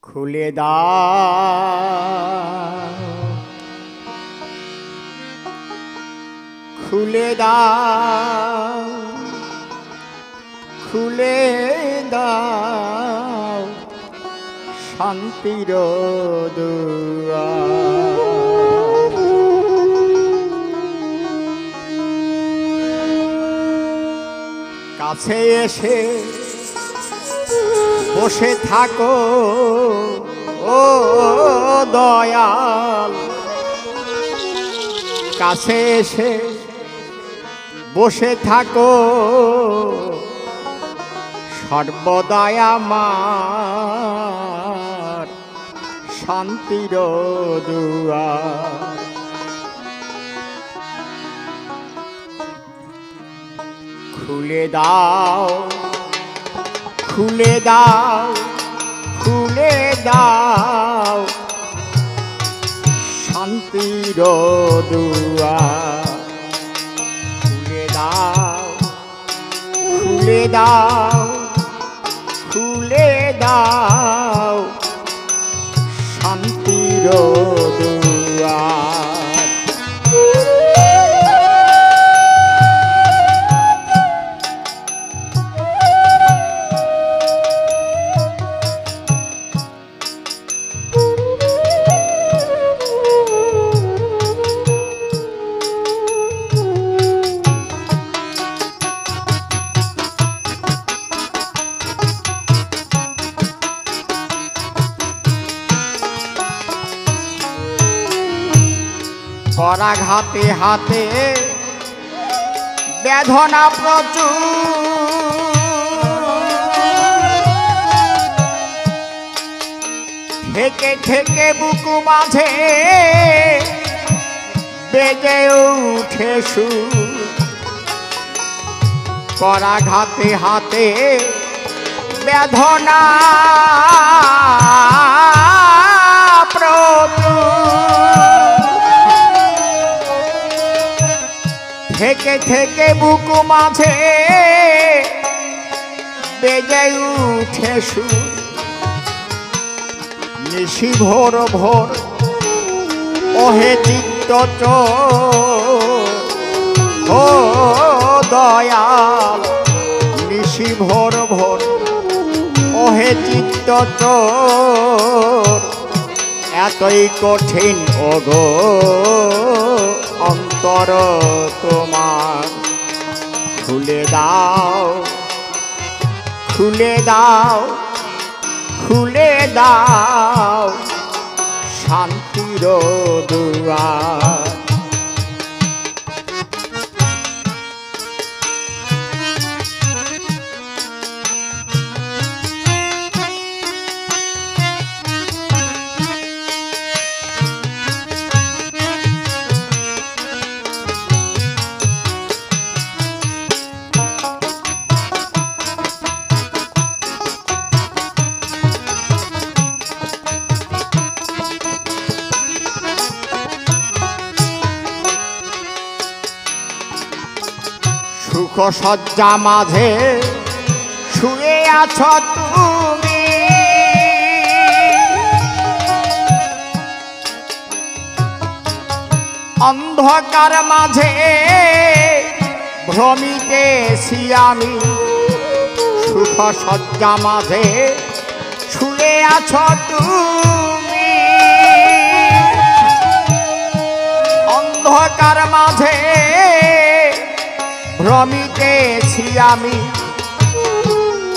খুলে দাও, খুলে দাও, খুলে দাও শান্তির দুয়ার। কাছে এসে বসে থাকো ও দয়াল, কাছে এসে বসে থাকো সর্বদাই আমার শান্তির দুয়ার। খুলে দাও, খুলে দাও, খুলে দাও শান্তির দুয়ার। খুলে দাও, খুলে দাও, খুলে দাও শান্তির দুয়ার। করাঘাতে হাতে বেদনা প্রচুর, থেকে থেকে বুকু মাঝে বেজে উঠে সুর। করাঘাতে হাতে বেদনা থেকে থেকে বুকু মাঝে বেজে উঠে সুর। নিশি ভোর ভোর ওহে চিত্ত চোর ও দয়াল, নিশি ভোর ভোর ওহে চিত্ত চোর। এতই কঠিন ওগো অন্তর তোমার। খুলে দাও, খুলে দাও, খুলে দাও শান্তির দুয়ার। সুখ সজ্জা মাঝে শুয়ে আছো তুমি, অন্ধকার মাঝে ভ্রমিতেছি আমি। সুখ সজ্জা মাঝে শুয়ে আছো তুমি, অন্ধকার মাঝে ভ্রমিতেছি আমি।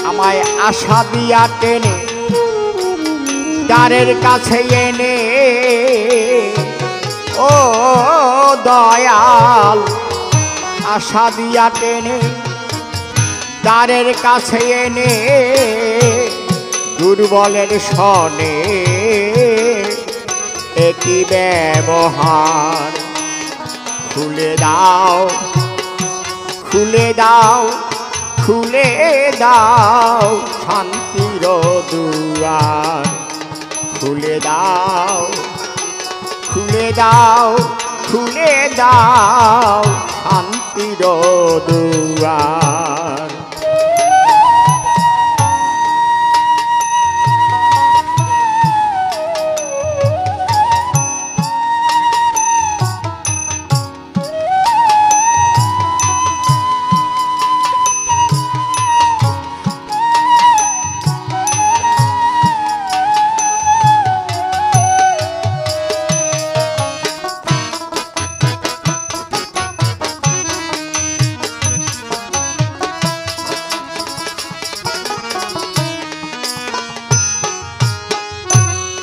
আমায় আশা দিয়া টেনে দ্বারের কাছে এনে ও দয়াল, আশা দিয়া টেনে দ্বারের কাছে এনে দুর্বলের সনে একই ব্যবহার। খুলে দাও, খুলে দাও, খুলে দাও শান্তির দুয়ার। খুলে দাও, খুলে দাও, খুলে দাও শান্তির দুয়ার।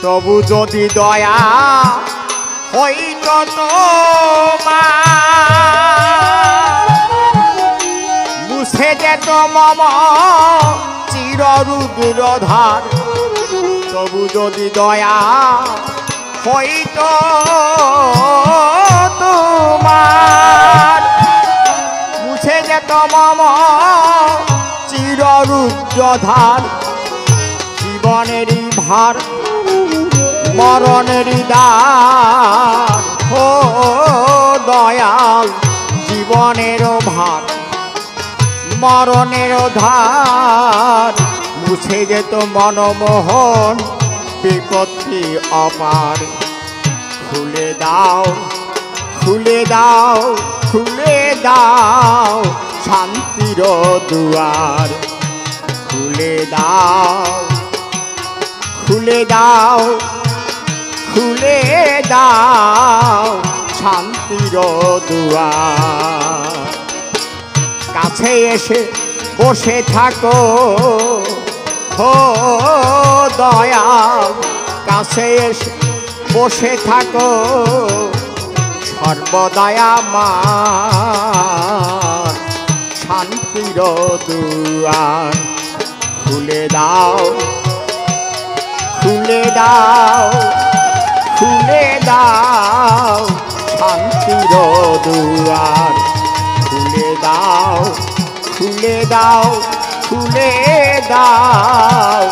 তবু যদি দয়া হইত তোমার মুছে যেত মম চিররুদ্রধার তবু যদি দয়া হইত তোমার মুছে যেত মম চিররুদ্রধার জীবনেরই ভার মরণেরই দ্বার ও দয়াল জীবনেরও ভার মরণেরও ধার মুছে যেত মনমোহন বিপত্তি অপার খুলে দাও খুলে দাও খুলে দাও শান্তির দুয়ার খুলে দাও খুলে দাও খুলে দাও শান্তির দুয়ার কাছে এসে বসে থাকো ও দয়াল কাছে এসে বসে থাকো সর্বদাই আমার শান্তির দুয়ার খুলে দাও খুলে দাও খুলে দাও শান্তির দুয়ার খুলে দাও খুলে দাও খুলে দাও